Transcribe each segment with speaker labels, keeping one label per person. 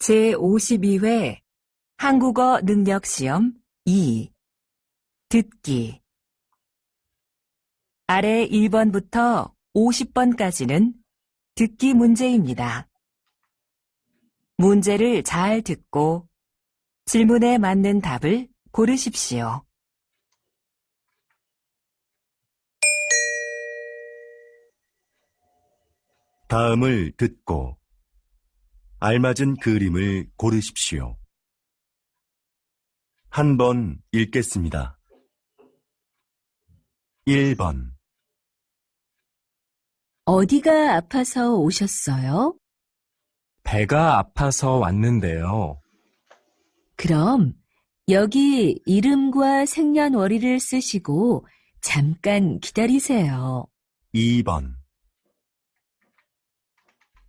Speaker 1: 제52회 한국어 능력 시험 2 듣기 아래 1번부터 50번까지는 듣기 문제입니다. 문제를 잘 듣고 질문에 맞는 답을 고르십시오.
Speaker 2: 다음을 듣고 알맞은 그림을 고르십시오. 한 번 읽겠습니다. 1번
Speaker 3: 어디가 아파서 오셨어요?
Speaker 4: 배가 아파서 왔는데요.
Speaker 3: 그럼 여기 이름과 생년월일을 쓰시고 잠깐 기다리세요.
Speaker 2: 2번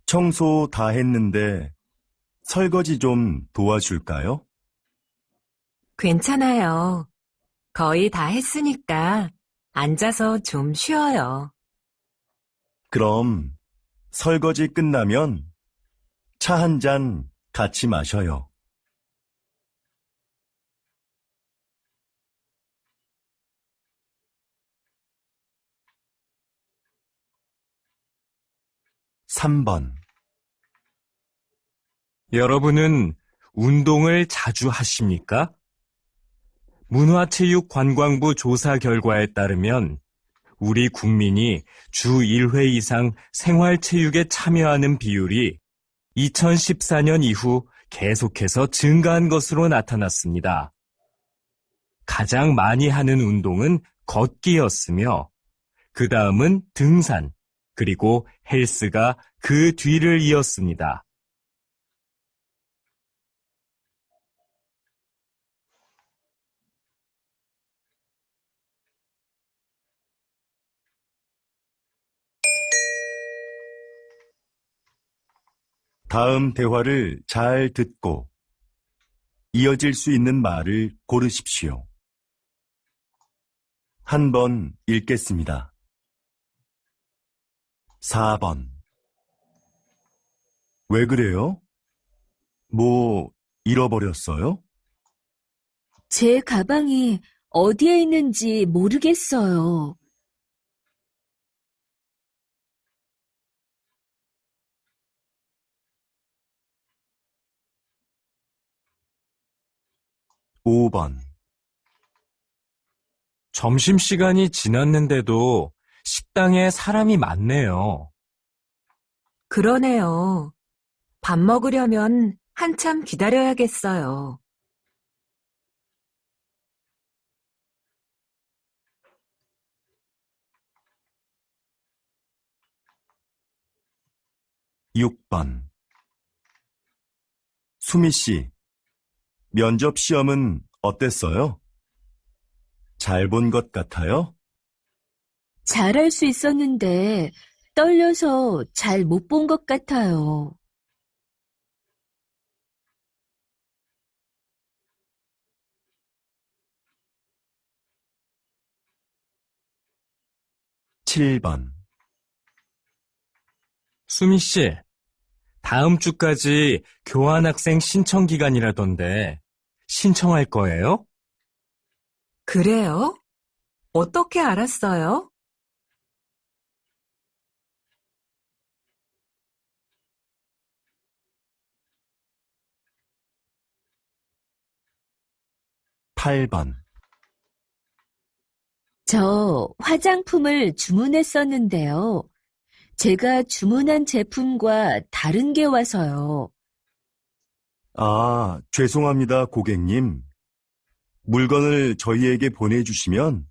Speaker 2: 청소 다 했는데 설거지 좀 도와줄까요?
Speaker 1: 괜찮아요. 거의 다 했으니까 앉아서 좀 쉬어요.
Speaker 2: 그럼 설거지 끝나면 차 한 잔 같이 마셔요. 3번
Speaker 4: 여러분은 운동을 자주 하십니까? 문화체육관광부 조사 결과에 따르면 우리 국민이 주 1회 이상 생활체육에 참여하는 비율이 2014년 이후 계속해서 증가한 것으로 나타났습니다. 가장 많이 하는 운동은 걷기였으며 그 다음은 등산, 그리고 헬스가 그 뒤를 이었습니다.
Speaker 2: 다음 대화를 잘 듣고 이어질 수 있는 말을 고르십시오. 한 번 읽겠습니다. 4번 왜 그래요? 뭐 잃어버렸어요?
Speaker 3: 제 가방이 어디에 있는지 모르겠어요.
Speaker 2: 5번
Speaker 4: 점심시간이 지났는데도 식당에 사람이 많네요.
Speaker 1: 그러네요. 밥 먹으려면 한참 기다려야겠어요.
Speaker 2: 6번 수미 씨, 면접 시험은 어땠어요? 잘 본 것 같아요?
Speaker 3: 잘할 수 있었는데 떨려서 잘 못 본 것 같아요.
Speaker 2: 7번
Speaker 4: 수미 씨, 다음 주까지 교환학생 신청 기간이라던데 신청할 거예요?
Speaker 1: 그래요? 어떻게 알았어요?
Speaker 2: 8번
Speaker 3: 저 화장품을 주문했었는데요. 제가 주문한 제품과 다른 게 와서요.
Speaker 2: 아, 죄송합니다, 고객님. 물건을 저희에게 보내주시면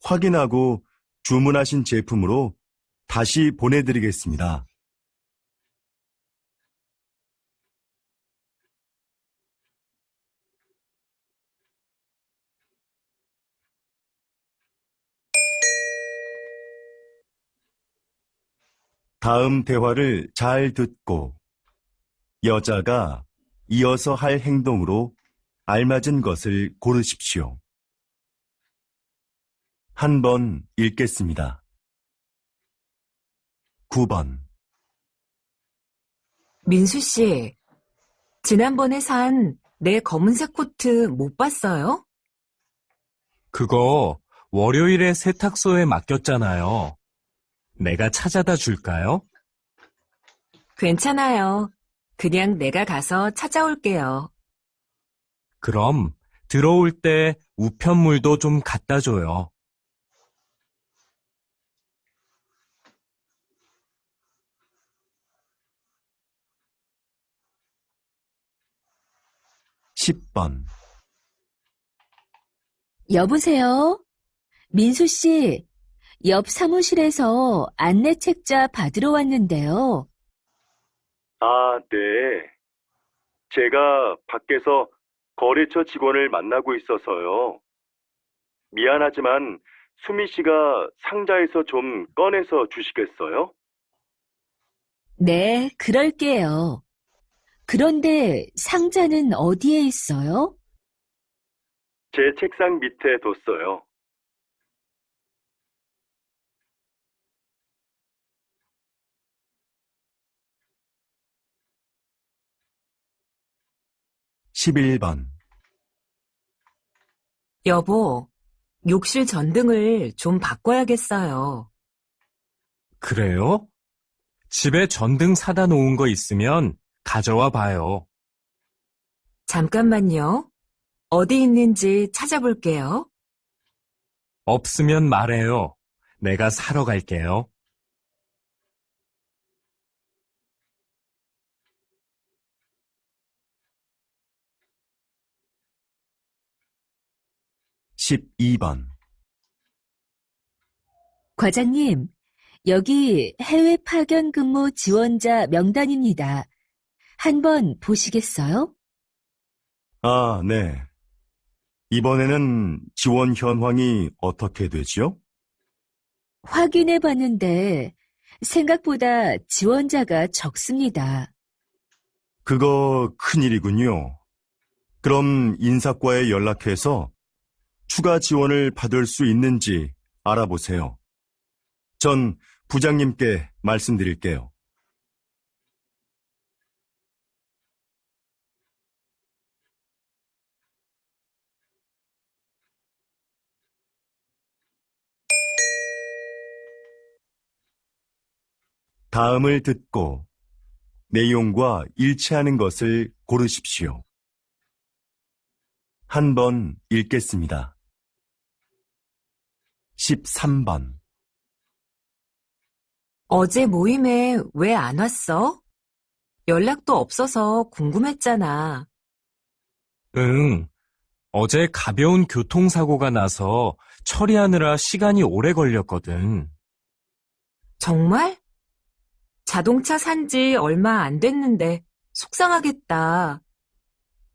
Speaker 2: 확인하고 주문하신 제품으로 다시 보내드리겠습니다. 다음 대화를 잘 듣고 여자가 이어서 할 행동으로 알맞은 것을 고르십시오. 한 번 읽겠습니다. 9번
Speaker 1: 민수 씨, 지난번에 산 내 검은색 코트 못 봤어요?
Speaker 4: 그거 월요일에 세탁소에 맡겼잖아요. 내가 찾아다 줄까요?
Speaker 1: 괜찮아요. 그냥 내가 가서 찾아올게요.
Speaker 4: 그럼 들어올 때 우편물도 좀 갖다 줘요.
Speaker 2: 10번.
Speaker 3: 여보세요? 민수 씨, 옆 사무실에서 안내 책자 받으러 왔는데요.
Speaker 2: 아, 네. 제가 밖에서 거래처 직원을 만나고 있어서요. 미안하지만 수미 씨가 상자에서 좀 꺼내서 주시겠어요?
Speaker 3: 네, 그럴게요. 그런데 상자는 어디에 있어요?
Speaker 2: 제 책상 밑에 뒀어요. 11번.
Speaker 1: 여보, 욕실 전등을 좀 바꿔야겠어요.
Speaker 4: 그래요? 집에 전등 사다 놓은 거 있으면 가져와 봐요.
Speaker 1: 잠깐만요. 어디 있는지 찾아볼게요.
Speaker 4: 없으면 말해요. 내가 사러 갈게요.
Speaker 2: 12번.
Speaker 3: 과장님, 여기 해외 파견 근무 지원자 명단입니다. 한번 보시겠어요?
Speaker 2: 아, 네. 이번에는 지원 현황이 어떻게 되지요?
Speaker 3: 확인해 봤는데 생각보다 지원자가 적습니다.
Speaker 2: 그거 큰일이군요. 그럼 인사과에 연락해서 추가 지원을 받을 수 있는지 알아보세요. 전 부장님께 말씀드릴게요. '다음을 듣고 내용과 일치하는 것을 고르십시오. 한 번 읽겠습니다. 13번.
Speaker 1: 어제 모임에 왜 안 왔어? 연락도 없어서 궁금했잖아.
Speaker 4: 응. 어제 가벼운 교통사고가 나서 처리하느라 시간이 오래 걸렸거든.
Speaker 1: 정말? 자동차 산지 얼마 안 됐는데 속상하겠다.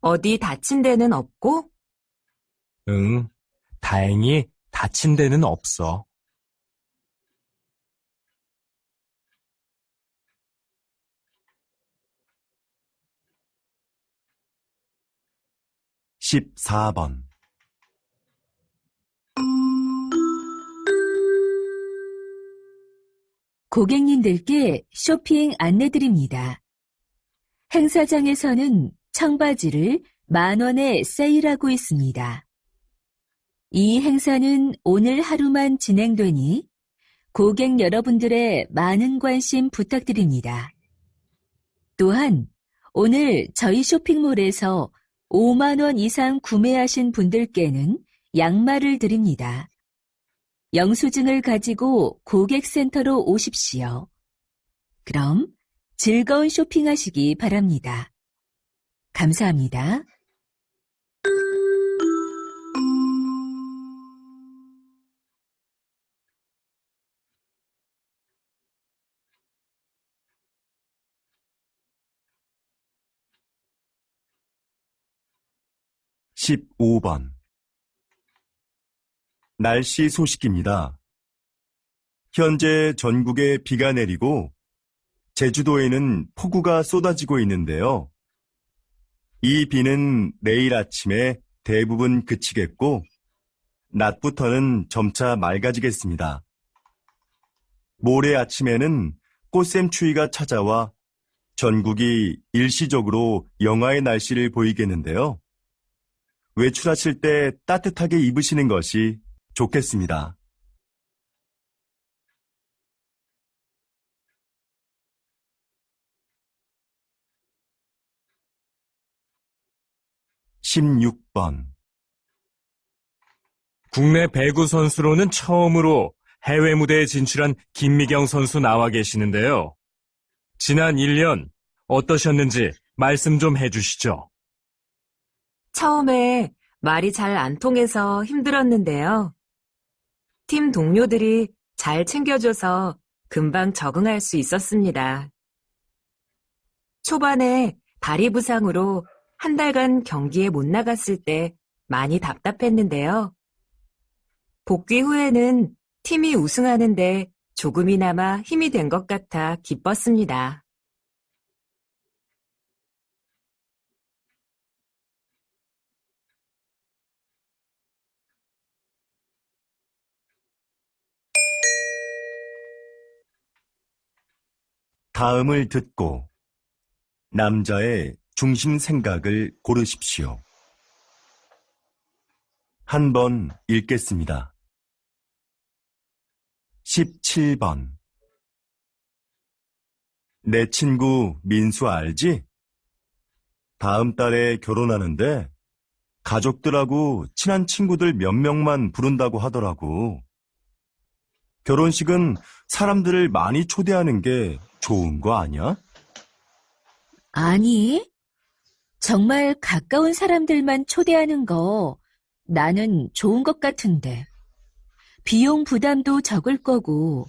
Speaker 1: 어디 다친 데는 없고?
Speaker 4: 응. 다행히 다친 데는 없어.
Speaker 2: 14번.
Speaker 3: 고객님들께 쇼핑 안내드립니다. 행사장에서는 청바지를 10,000원에 세일하고 있습니다. 이 행사는 오늘 하루만 진행되니 고객 여러분들의 많은 관심 부탁드립니다. 또한 오늘 저희 쇼핑몰에서 5만 원 이상 구매하신 분들께는 양말을 드립니다. 영수증을 가지고 고객센터로 오십시오. 그럼 즐거운 쇼핑하시기 바랍니다. 감사합니다.
Speaker 2: 십오 번. 날씨 소식입니다. 현재 전국에 비가 내리고 제주도에는 폭우가 쏟아지고 있는데요. 이 비는 내일 아침에 대부분 그치겠고 낮부터는 점차 맑아지겠습니다. 모레 아침에는 꽃샘추위가 찾아와 전국이 일시적으로 영하의 날씨를 보이겠는데요. 외출하실 때 따뜻하게 입으시는 것이 좋겠습니다. (16번)
Speaker 4: 국내 배구 선수로는 처음으로 해외 무대에 진출한 김미경 선수 나와 계시는데요. 지난 1년 어떠셨는지 말씀 좀 해주시죠.
Speaker 1: 처음에 말이 잘 안 통해서 힘들었는데요. 팀 동료들이 잘 챙겨줘서 금방 적응할 수 있었습니다. 초반에 다리 부상으로 한 달간 경기에 못 나갔을 때 많이 답답했는데요. 복귀 후에는 팀이 우승하는데 조금이나마 힘이 된 것 같아 기뻤습니다.
Speaker 2: 다음을 듣고 남자의 중심 생각을 고르십시오. 한 번 읽겠습니다. 17번. 내 친구 민수 알지? 다음 달에 결혼하는데 가족들하고 친한 친구들 몇 명만 부른다고 하더라고. 결혼식은 사람들을 많이 초대하는 게 좋은 거 아니야?
Speaker 3: 아니, 정말 가까운 사람들만 초대하는 거 나는 좋은 것 같은데. 비용 부담도 적을 거고,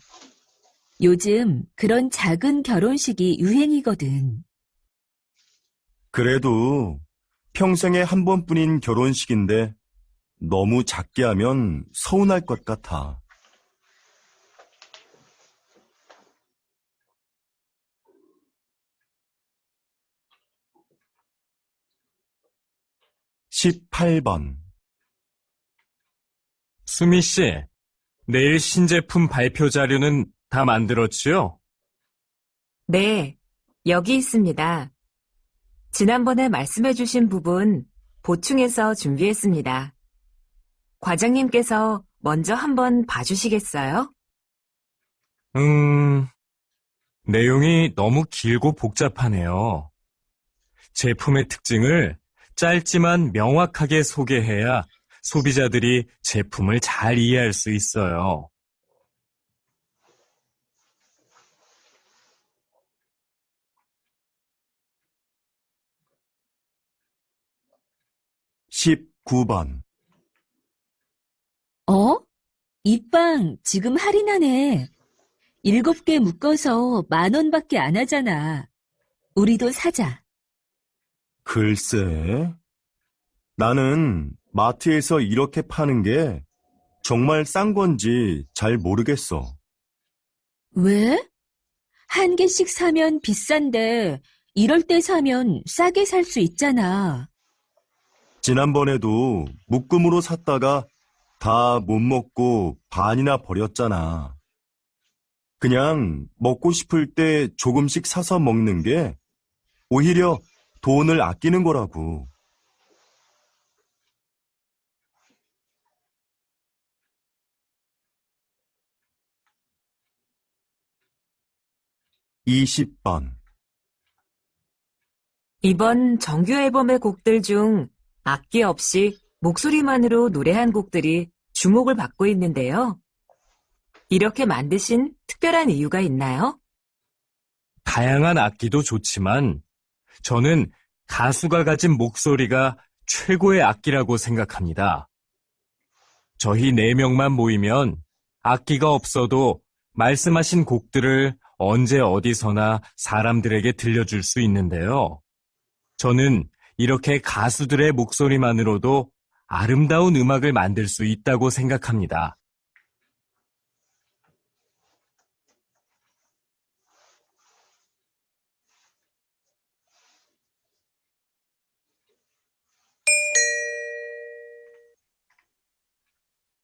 Speaker 3: 요즘 그런 작은 결혼식이 유행이거든.
Speaker 2: 그래도 평생에 한 번뿐인 결혼식인데 너무 작게 하면 서운할 것 같아. 18번.
Speaker 4: 수미 씨, 내일 신제품 발표 자료는 다 만들었지요?
Speaker 1: 네, 여기 있습니다. 지난번에 말씀해주신 부분 보충해서 준비했습니다. 과장님께서 먼저 한번 봐주시겠어요?
Speaker 4: 내용이 너무 길고 복잡하네요. 제품의 특징을 짧지만 명확하게 소개해야 소비자들이 제품을 잘 이해할 수 있어요.
Speaker 2: 19번.
Speaker 3: 이 빵 지금 할인하네. 7개 묶어서 10,000원밖에 안 하잖아. 우리도 사자.
Speaker 2: 글쎄, 나는 마트에서 이렇게 파는 게 정말 싼 건지 잘 모르겠어.
Speaker 3: 왜? 한 개씩 사면 비싼데 이럴 때 사면 싸게 살 수 있잖아.
Speaker 2: 지난번에도 묶음으로 샀다가 다 못 먹고 반이나 버렸잖아. 그냥 먹고 싶을 때 조금씩 사서 먹는 게 오히려 돈을 아끼는 거라고. 20번.
Speaker 1: 이번 정규 앨범의 곡들 중 악기 없이 목소리만으로 노래한 곡들이 주목을 받고 있는데요. 이렇게 만드신 특별한 이유가 있나요?
Speaker 4: 다양한 악기도 좋지만 저는 가수가 가진 목소리가 최고의 악기라고 생각합니다. 저희 4명만 모이면 악기가 없어도 말씀하신 곡들을 언제 어디서나 사람들에게 들려줄 수 있는데요. 저는 이렇게 가수들의 목소리만으로도 아름다운 음악을 만들 수 있다고 생각합니다.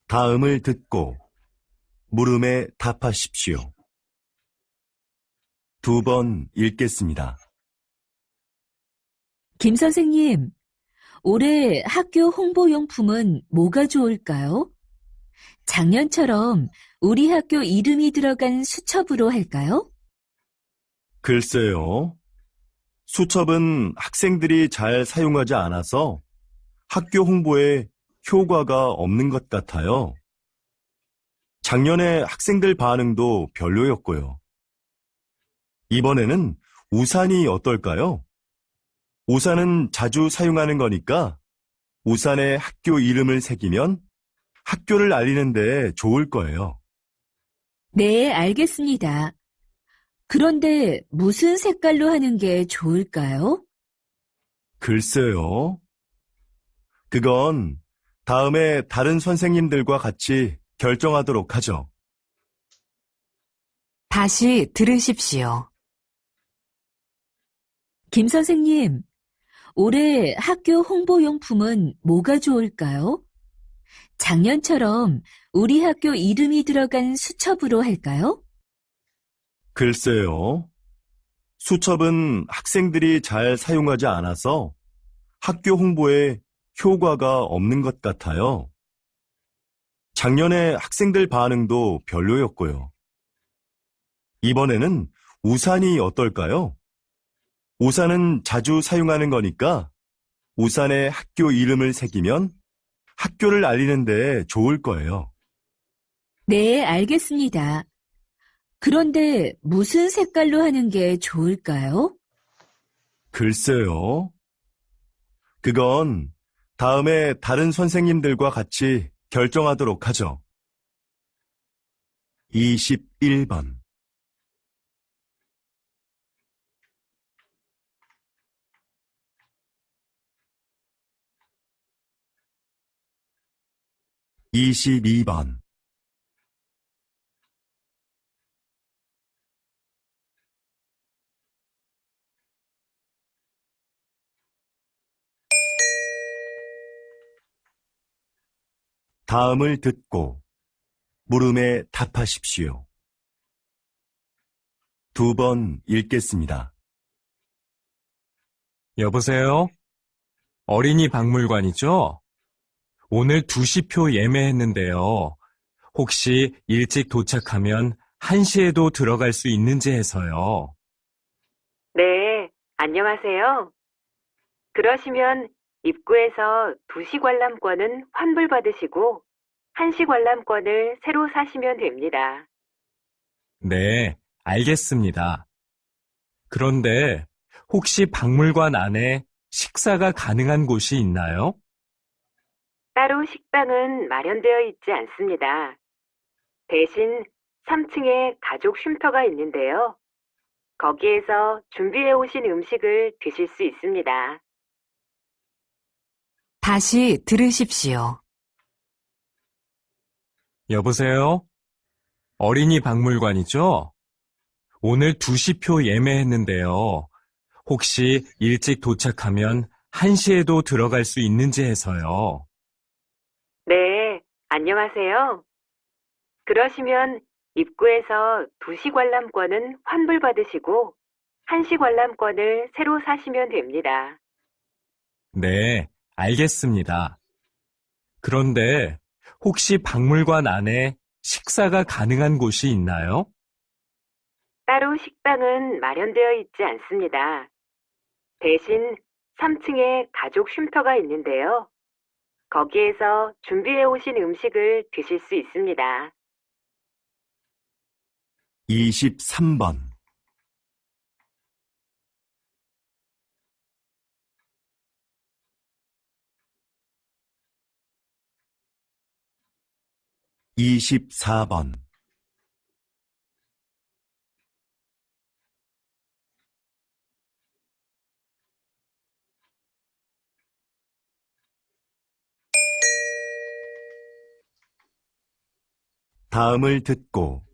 Speaker 2: 다음을 듣고 물음에 답하십시오. 2번 읽겠습니다.
Speaker 3: 김 선생님, 올해 학교 홍보용품은 뭐가 좋을까요? 작년처럼 우리 학교 이름이 들어간 수첩으로 할까요?
Speaker 2: 글쎄요. 수첩은 학생들이 잘 사용하지 않아서 학교 홍보에 효과가 없는 것 같아요. 작년에 학생들 반응도 별로였고요. 이번에는 우산이 어떨까요? 우산은 자주 사용하는 거니까 우산에 학교 이름을 새기면 학교를 알리는 데 좋을 거예요.
Speaker 3: 네, 알겠습니다. 그런데 무슨 색깔로 하는 게 좋을까요?
Speaker 2: 글쎄요. 그건 다음에 다른 선생님들과 같이 결정하도록 하죠.
Speaker 1: 다시 들으십시오.
Speaker 3: 김 선생님, 올해 학교 홍보용품은 뭐가 좋을까요? 작년처럼 우리 학교 이름이 들어간 수첩으로 할까요?
Speaker 2: 글쎄요. 수첩은 학생들이 잘 사용하지 않아서 학교 홍보에 효과가 없는 것 같아요. 작년에 학생들 반응도 별로였고요. 이번에는 우산이 어떨까요? 우산은 자주 사용하는 거니까 우산에 학교 이름을 새기면 학교를 알리는 데 좋을 거예요.
Speaker 3: 네, 알겠습니다. 그런데 무슨 색깔로 하는 게 좋을까요?
Speaker 2: 글쎄요. 그건 다음에 다른 선생님들과 같이 결정하도록 하죠. 21번. 22번. 다음을 듣고 물음에 답하십시오. 2번 읽겠습니다.
Speaker 4: 여보세요? 어린이 박물관이죠? 오늘 2시표 예매했는데요. 혹시 일찍 도착하면 1시에도 들어갈 수 있는지 해서요.
Speaker 1: 네, 안녕하세요. 그러시면 입구에서 2시 관람권은 환불받으시고 1시 관람권을 새로 사시면 됩니다.
Speaker 4: 네, 알겠습니다. 그런데 혹시 박물관 안에 식사가 가능한 곳이 있나요?
Speaker 1: 따로 식당은 마련되어 있지 않습니다. 대신 3층에 가족 쉼터가 있는데요. 거기에서 준비해 오신 음식을 드실 수 있습니다. 다시 들으십시오.
Speaker 4: 여보세요? 어린이 박물관이죠? 오늘 2시표 예매했는데요. 혹시 일찍 도착하면 1시에도 들어갈 수 있는지 해서요.
Speaker 1: 네, 안녕하세요. 그러시면 입구에서 2시 관람권은 환불받으시고 1시 관람권을 새로 사시면 됩니다.
Speaker 4: 네, 알겠습니다. 그런데 혹시 박물관 안에 식사가 가능한 곳이 있나요?
Speaker 1: 따로 식당은 마련되어 있지 않습니다. 대신 3층에 가족 쉼터가 있는데요. 거기에서 준비해 오신 음식을 드실 수 있습니다.
Speaker 2: 23번. 24번. '다음을 듣고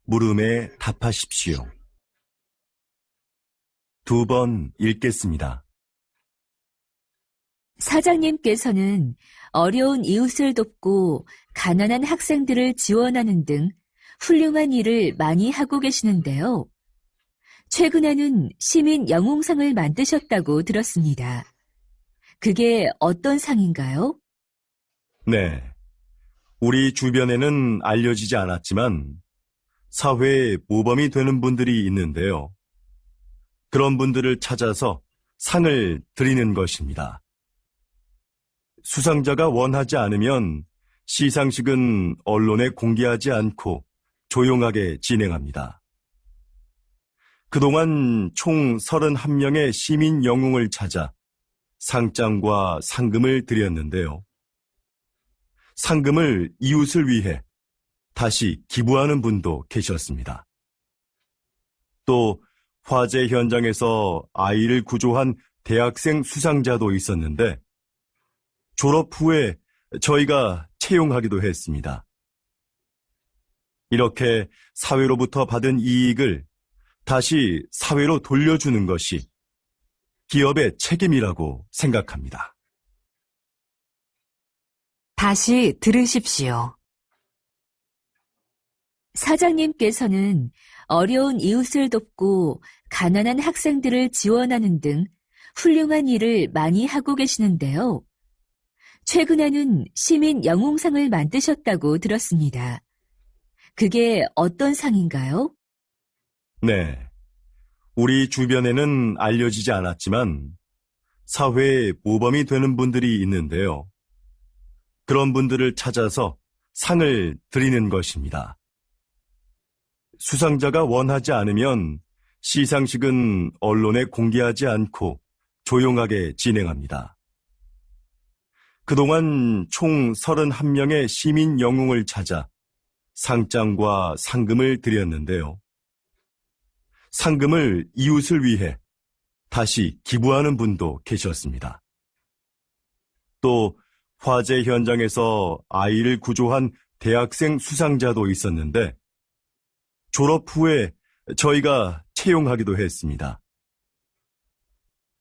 Speaker 2: 물음에 답하십시오. 2번 읽겠습니다.
Speaker 3: 사장님께서는 어려운 이웃을 돕고 가난한 학생들을 지원하는 등 훌륭한 일을 많이 하고 계시는데요. 최근에는 시민 영웅상을 만드셨다고 들었습니다. 그게 어떤 상인가요?
Speaker 2: 네. 우리 주변에는 알려지지 않았지만 사회에 모범이 되는 분들이 있는데요. 그런 분들을 찾아서 상을 드리는 것입니다. 수상자가 원하지 않으면 시상식은 언론에 공개하지 않고 조용하게 진행합니다. 그동안 총 31명의 시민 영웅을 찾아 상장과 상금을 드렸는데요. 상금을 이웃을 위해 다시 기부하는 분도 계셨습니다. 또 화재 현장에서 아이를 구조한 대학생 수상자도 있었는데 졸업 후에 저희가 채용하기도 했습니다. 이렇게 사회로부터 받은 이익을 다시 사회로 돌려주는 것이 기업의 책임이라고 생각합니다.
Speaker 1: 다시 들으십시오.
Speaker 3: 사장님께서는 어려운 이웃을 돕고 가난한 학생들을 지원하는 등 훌륭한 일을 많이 하고 계시는데요. 최근에는 시민 영웅상을 만드셨다고 들었습니다. 그게 어떤 상인가요?
Speaker 2: 네. 우리 주변에는 알려지지 않았지만 사회에 모범이 되는 분들이 있는데요. 그런 분들을 찾아서 상을 드리는 것입니다. 수상자가 원하지 않으면 시상식은 언론에 공개하지 않고 조용하게 진행합니다. 그동안 총 31명의 시민 영웅을 찾아 상장과 상금을 드렸는데요. 상금을 이웃을 위해 다시 기부하는 분도 계셨습니다. 또 화재 현장에서 아이를 구조한 대학생 수상자도 있었는데 졸업 후에 저희가 채용하기도 했습니다.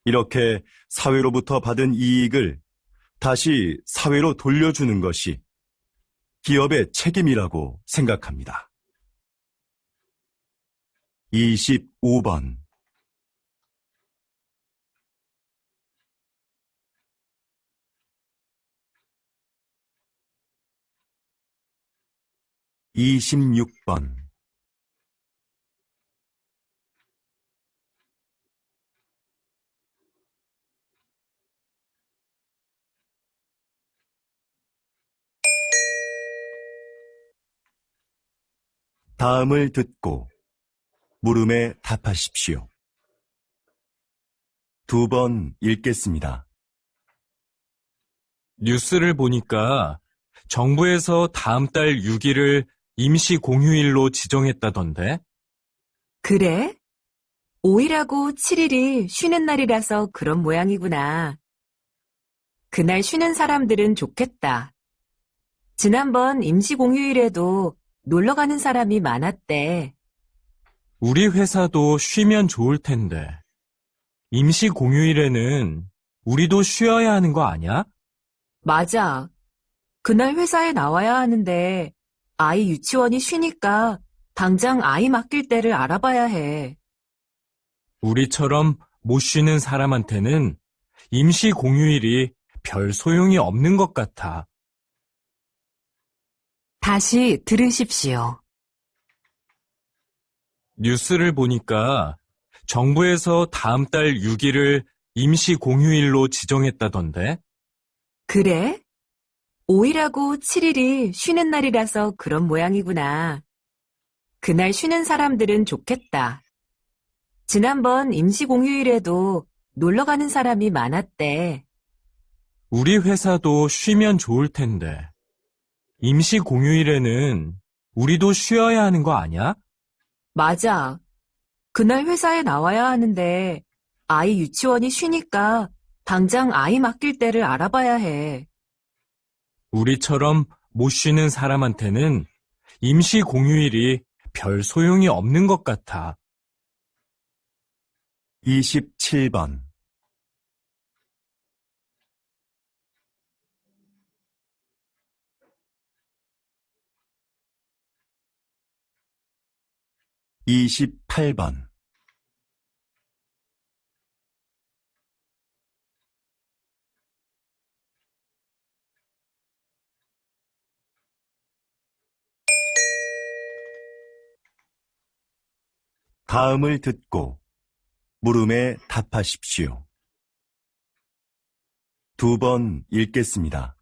Speaker 2: 이렇게 사회로부터 받은 이익을 다시 사회로 돌려주는 것이 기업의 책임이라고 생각합니다. 25번 26번 다음을 듣고 물음에 답하십시오. 2번 읽겠습니다.
Speaker 4: 뉴스를 보니까 정부에서 다음 달 6일을 임시 공휴일로 지정했다던데?
Speaker 1: 그래? 5일하고 7일이 쉬는 날이라서 그런 모양이구나. 그날 쉬는 사람들은 좋겠다. 지난번 임시공휴일에도 놀러 가는 사람이 많았대.
Speaker 4: 우리 회사도 쉬면 좋을 텐데. 임시 공휴일에는 우리도 쉬어야 하는 거 아니야?
Speaker 1: 맞아. 그날 회사에 나와야 하는데 아이 유치원이 쉬니까 당장 아이 맡길 때를 알아봐야 해.
Speaker 4: 우리처럼 못 쉬는 사람한테는 임시 공휴일이 별 소용이 없는 것 같아.
Speaker 1: 다시 들으십시오.
Speaker 4: 뉴스를 보니까 정부에서 다음 달 6일을 임시 공휴일로 지정했다던데?
Speaker 1: 그래? 5일하고 7일이 쉬는 날이라서 그런 모양이구나. 그날 쉬는 사람들은 좋겠다. 지난번 임시공휴일에도 놀러 가는 사람이 많았대.
Speaker 4: 우리 회사도 쉬면 좋을 텐데. 임시 공휴일에는 우리도 쉬어야 하는 거 아니야?
Speaker 1: 맞아. 그날 회사에 나와야 하는데 아이 유치원이 쉬니까 당장 아이 맡길 때를 알아봐야 해.
Speaker 4: 우리처럼 못 쉬는 사람한테는 임시 공휴일이 별 소용이 없는 것 같아.
Speaker 2: 27번 28번 다음을 듣고 물음에 답하십시오. 2번 읽겠습니다.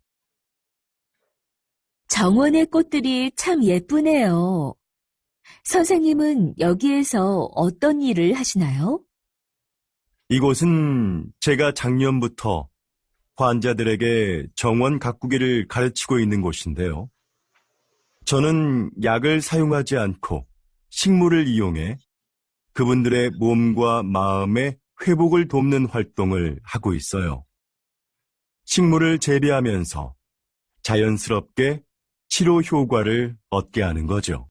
Speaker 3: 정원의 꽃들이 참 예쁘네요. 선생님은 여기에서 어떤 일을 하시나요?
Speaker 2: 이곳은 제가 작년부터 환자들에게 정원 가꾸기를 가르치고 있는 곳인데요. 저는 약을 사용하지 않고 식물을 이용해 그분들의 몸과 마음의 회복을 돕는 활동을 하고 있어요. 식물을 재배하면서 자연스럽게 치료 효과를 얻게 하는 거죠.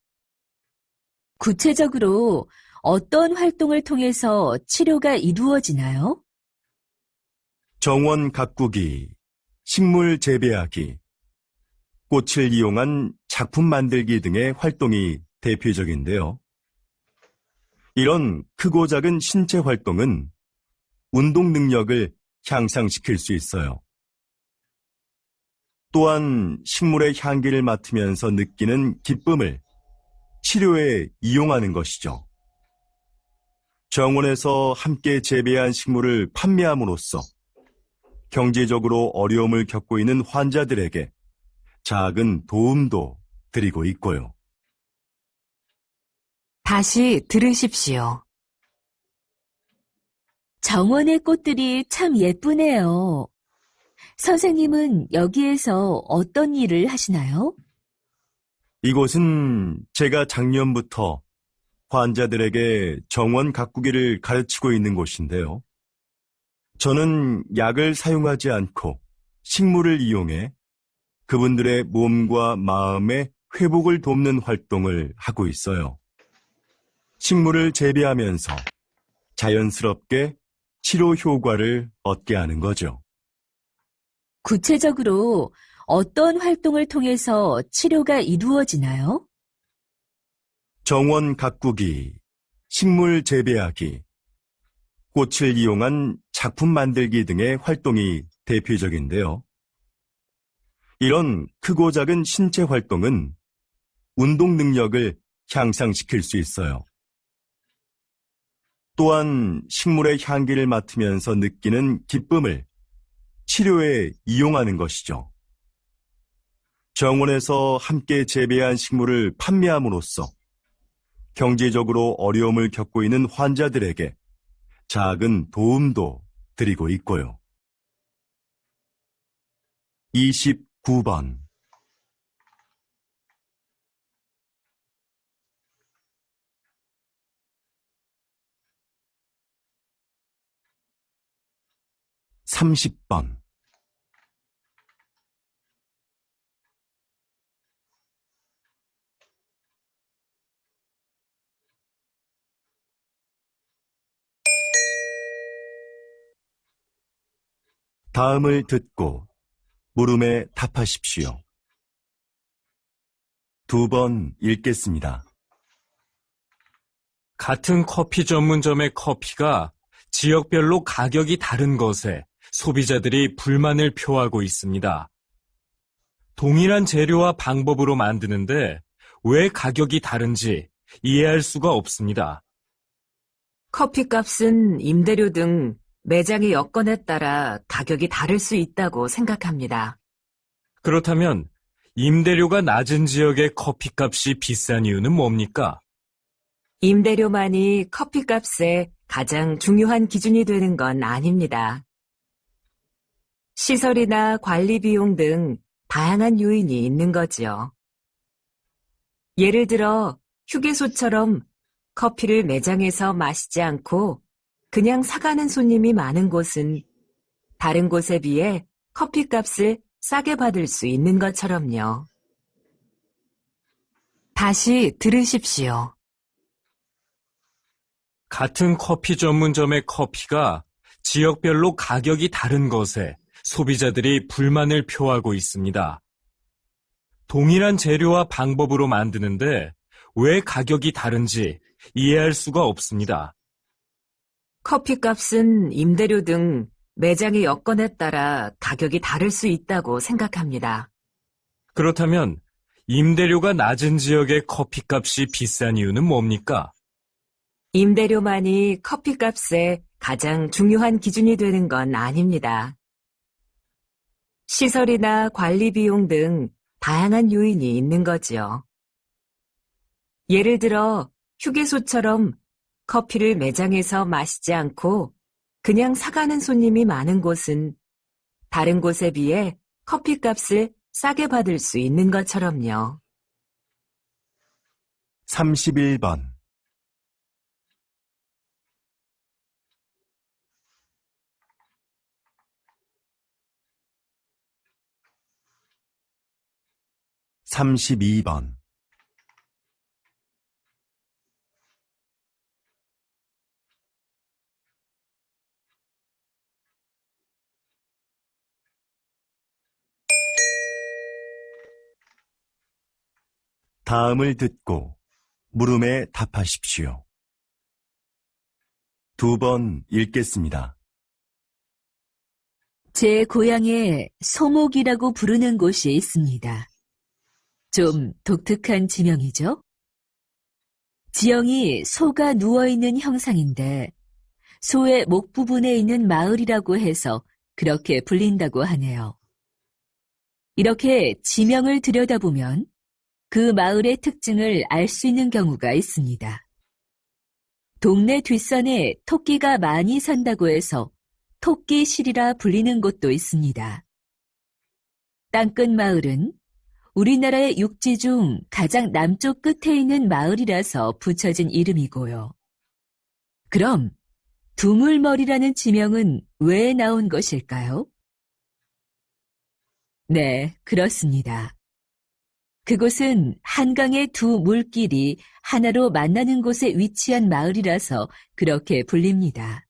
Speaker 3: 구체적으로 어떤 활동을 통해서 치료가 이루어지나요?
Speaker 2: 정원 가꾸기, 식물 재배하기, 꽃을 이용한 작품 만들기 등의 활동이 대표적인데요. 이런 크고 작은 신체 활동은 운동 능력을 향상시킬 수 있어요. 또한 식물의 향기를 맡으면서 느끼는 기쁨을 치료에 이용하는 것이죠. 정원에서 함께 재배한 식물을 판매함으로써 경제적으로 어려움을 겪고 있는 환자들에게 작은 도움도 드리고 있고요.
Speaker 1: 다시 들으십시오.
Speaker 3: 정원의 꽃들이 참 예쁘네요. 선생님은 여기에서 어떤 일을 하시나요?
Speaker 2: 이곳은 제가 작년부터 환자들에게 정원 가꾸기를 가르치고 있는 곳인데요. 저는 약을 사용하지 않고 식물을 이용해 그분들의 몸과 마음의 회복을 돕는 활동을 하고 있어요. 식물을 재배하면서 자연스럽게 치료 효과를 얻게 하는 거죠.
Speaker 3: 구체적으로 어떤 활동을 통해서 치료가 이루어지나요?
Speaker 2: 정원 가꾸기, 식물 재배하기, 꽃을 이용한 작품 만들기 등의 활동이 대표적인데요. 이런 크고 작은 신체 활동은 운동 능력을 향상시킬 수 있어요. 또한 식물의 향기를 맡으면서 느끼는 기쁨을 치료에 이용하는 것이죠. 정원에서 함께 재배한 식물을 판매함으로써 경제적으로 어려움을 겪고 있는 환자들에게 작은 도움도 드리고 있고요. 29번 (30번) 다음을 듣고 물음에 답하십시오. 2번 읽겠습니다.
Speaker 4: 같은 커피 전문점의 커피가 지역별로 가격이 다른 것에 소비자들이 불만을 표하고 있습니다. 동일한 재료와 방법으로 만드는데 왜 가격이 다른지 이해할 수가 없습니다.
Speaker 1: 커피값은 임대료 등 매장의 여건에 따라 가격이 다를 수 있다고 생각합니다.
Speaker 4: 그렇다면 임대료가 낮은 지역의 커피값이 비싼 이유는 뭡니까?
Speaker 1: 임대료만이 커피값의 가장 중요한 기준이 되는 건 아닙니다. 시설이나 관리 비용 등 다양한 요인이 있는 거지요. 예를 들어 휴게소처럼 커피를 매장에서 마시지 않고 그냥 사가는 손님이 많은 곳은 다른 곳에 비해 커피값을 싸게 받을 수 있는 것처럼요. 다시 들으십시오.
Speaker 4: 같은 커피 전문점의 커피가 지역별로 가격이 다른 것에 소비자들이 불만을 표하고 있습니다. 동일한 재료와 방법으로 만드는데 왜 가격이 다른지 이해할 수가 없습니다.
Speaker 1: 커피값은 임대료 등 매장의 여건에 따라 가격이 다를 수 있다고 생각합니다.
Speaker 4: 그렇다면 임대료가 낮은 지역의 커피값이 비싼 이유는 뭡니까?
Speaker 1: 임대료만이 커피값의 가장 중요한 기준이 되는 건 아닙니다. 시설이나 관리 비용 등 다양한 요인이 있는 거지요. 예를 들어 휴게소처럼 커피를 매장에서 마시지 않고 그냥 사가는 손님이 많은 곳은 다른 곳에 비해 커피값을 싸게 받을 수 있는 것처럼요.
Speaker 2: 31번. 32번. 다음을 듣고 물음에 답하십시오. 2번 읽겠습니다.
Speaker 3: 제 고향에 소목이라고 부르는 곳이 있습니다. 좀 독특한 지명이죠? 지형이 소가 누워있는 형상인데 소의 목 부분에 있는 마을이라고 해서 그렇게 불린다고 하네요. 이렇게 지명을 들여다보면 그 마을의 특징을 알 수 있는 경우가 있습니다. 동네 뒷산에 토끼가 많이 산다고 해서 토끼실이라 불리는 곳도 있습니다. 땅끝 마을은 우리나라의 육지 중 가장 남쪽 끝에 있는 마을이라서 붙여진 이름이고요. 그럼 두물머리라는 지명은 왜 나온 것일까요? 네, 그렇습니다. 그곳은 한강의 두 물길이 하나로 만나는 곳에 위치한 마을이라서 그렇게 불립니다.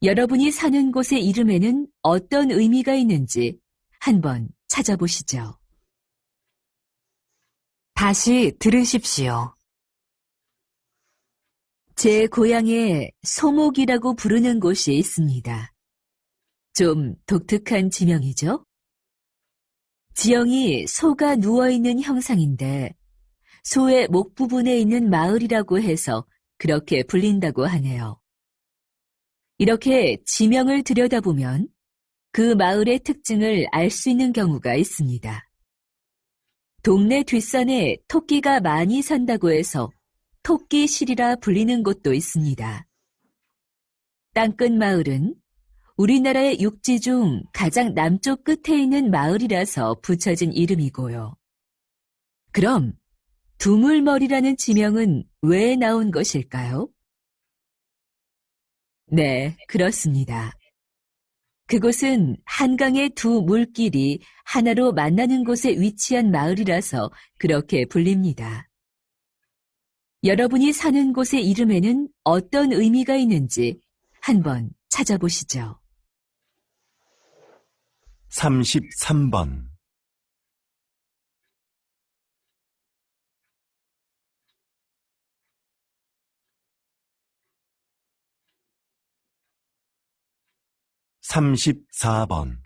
Speaker 3: 여러분이 사는 곳의 이름에는 어떤 의미가 있는지 한번 찾아보시죠.
Speaker 1: 다시 들으십시오.
Speaker 3: 제 고향에 소목이라고 부르는 곳이 있습니다. 좀 독특한 지명이죠? 지형이 소가 누워있는 형상인데 소의 목 부분에 있는 마을이라고 해서 그렇게 불린다고 하네요. 이렇게 지명을 들여다보면 그 마을의 특징을 알 수 있는 경우가 있습니다. 동네 뒷산에 토끼가 많이 산다고 해서 토끼실이라 불리는 곳도 있습니다. 땅끝 마을은 우리나라의 육지 중 가장 남쪽 끝에 있는 마을이라서 붙여진 이름이고요. 그럼 두물머리라는 지명은 왜 나온 것일까요? 네, 그렇습니다. 그곳은 한강의 두 물길이 하나로 만나는 곳에 위치한 마을이라서 그렇게 불립니다. 여러분이 사는 곳의 이름에는 어떤 의미가 있는지 한번 찾아보시죠.
Speaker 2: 33번. 34번.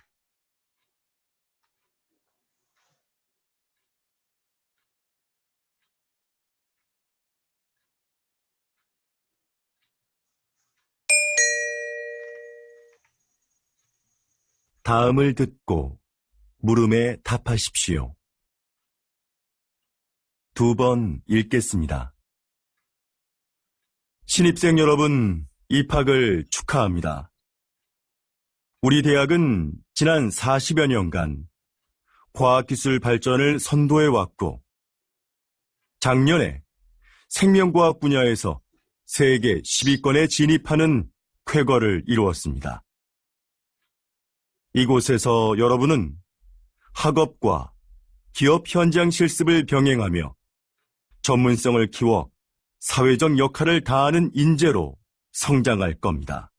Speaker 2: 다음을 듣고 물음에 답하십시오. 2번 읽겠습니다. 신입생 여러분, 입학을 축하합니다. 우리 대학은 지난 40여 년간 과학기술 발전을 선도해왔고, 작년에 생명과학 분야에서 세계 10위권에 진입하는 쾌거를 이루었습니다. 이곳에서 여러분은 학업과 기업 현장 실습을 병행하며 전문성을 키워 사회적 역할을 다하는 인재로 성장할 겁니다.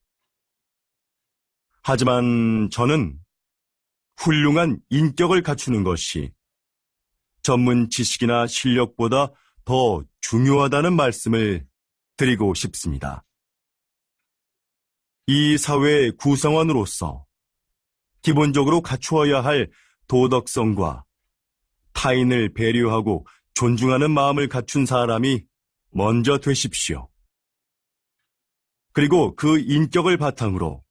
Speaker 2: 하지만 저는 훌륭한 인격을 갖추는 것이 전문 지식이나 실력보다 더 중요하다는 말씀을 드리고 싶습니다. 이 사회의 구성원으로서 기본적으로 갖추어야 할 도덕성과 타인을 배려하고 존중하는 마음을 갖춘 사람이 먼저 되십시오. 그리고 그 인격을 바탕으로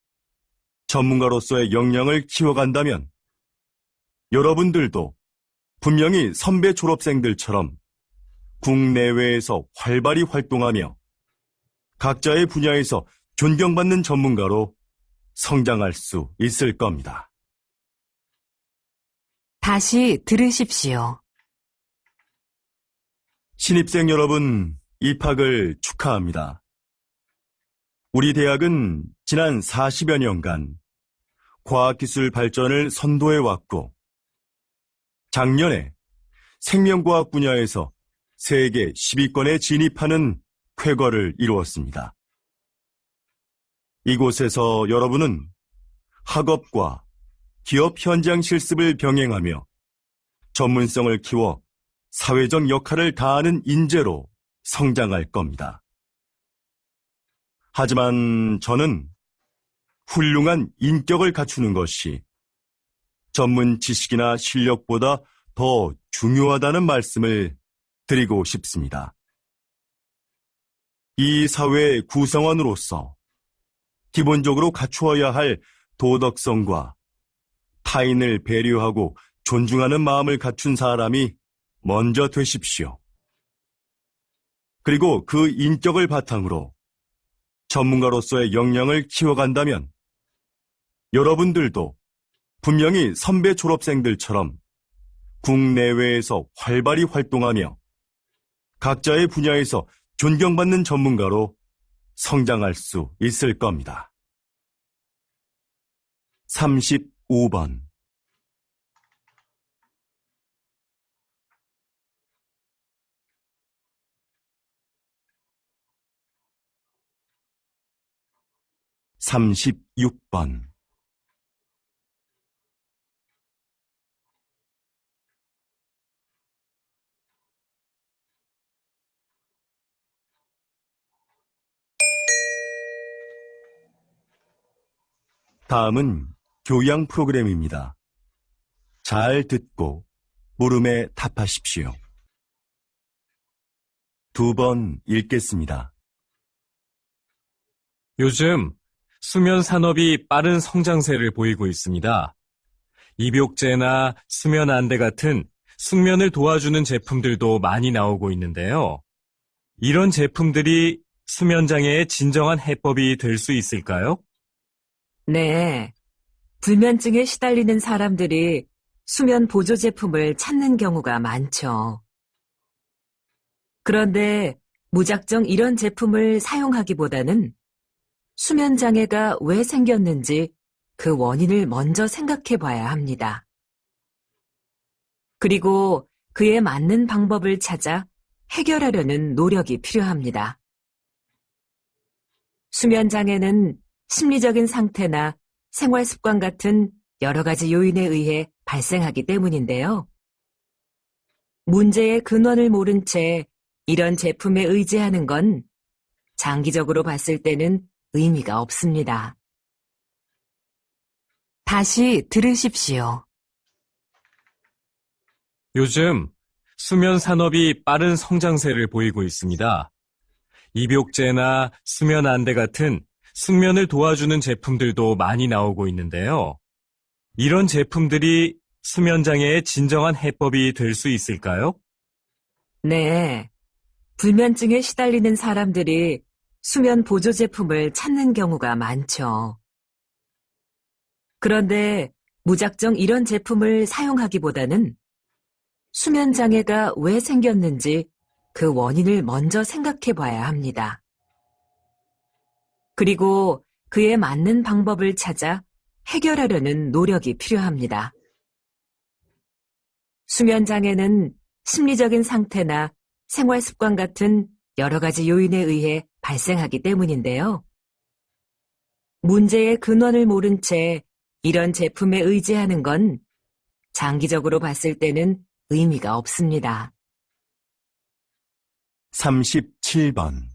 Speaker 2: 전문가로서의 역량을 키워간다면 여러분들도 분명히 선배 졸업생들처럼 국내외에서 활발히 활동하며 각자의 분야에서 존경받는 전문가로 성장할 수 있을 겁니다.
Speaker 1: 다시 들으십시오.
Speaker 2: 신입생 여러분, 입학을 축하합니다. 우리 대학은 지난 40여 년간 과학기술 발전을 선도해왔고, 작년에 생명과학 분야에서 세계 10위권에 진입하는 쾌거를 이루었습니다. 이곳에서 여러분은 학업과 기업 현장 실습을 병행하며 전문성을 키워 사회적 역할을 다하는 인재로 성장할 겁니다. 하지만 저는 훌륭한 인격을 갖추는 것이 전문 지식이나 실력보다 더 중요하다는 말씀을 드리고 싶습니다. 이 사회의 구성원으로서 기본적으로 갖추어야 할 도덕성과 타인을 배려하고 존중하는 마음을 갖춘 사람이 먼저 되십시오. 그리고 그 인격을 바탕으로 전문가로서의 역량을 키워간다면 여러분들도 분명히 선배 졸업생들처럼 국내외에서 활발히 활동하며 각자의 분야에서 존경받는 전문가로 성장할 수 있을 겁니다. 35번. (36번) 다음은 교양 프로그램입니다. 잘 듣고 물음에 답하십시오. 2번 읽겠습니다.
Speaker 4: 요즘 수면 산업이 빠른 성장세를 보이고 있습니다. 입욕제나 수면 안대 같은 숙면을 도와주는 제품들도 많이 나오고 있는데요. 이런 제품들이 수면 장애의 진정한 해법이 될 수 있을까요?
Speaker 1: 네. 불면증에 시달리는 사람들이 수면 보조 제품을 찾는 경우가 많죠. 그런데 무작정 이런 제품을 사용하기보다는 수면 장애가 왜 생겼는지 그 원인을 먼저 생각해 봐야 합니다. 그리고 그에 맞는 방법을 찾아 해결하려는 노력이 필요합니다. 수면 장애는 심리적인 상태나 생활 습관 같은 여러 가지 요인에 의해 발생하기 때문인데요. 문제의 근원을 모른 채 이런 제품에 의지하는 건 장기적으로 봤을 때는 의미가 없습니다. 다시 들으십시오.
Speaker 4: 요즘 수면 산업이 빠른 성장세를 보이고 있습니다. 입욕제나 수면 안대 같은 숙면을 도와주는 제품들도 많이 나오고 있는데요. 이런 제품들이 수면 장애의 진정한 해법이 될 수 있을까요?
Speaker 1: 네. 불면증에 시달리는 사람들이 수면 보조 제품을 찾는 경우가 많죠. 그런데 무작정 이런 제품을 사용하기보다는 수면 장애가 왜 생겼는지 그 원인을 먼저 생각해 봐야 합니다. 그리고 그에 맞는 방법을 찾아 해결하려는 노력이 필요합니다. 수면 장애는 심리적인 상태나 생활 습관 같은 여러 가지 요인에 의해 발생하기 때문인데요. 문제의 근원을 모른 채 이런 제품에 의지하는 건 장기적으로 봤을 때는 의미가 없습니다.
Speaker 2: 37번.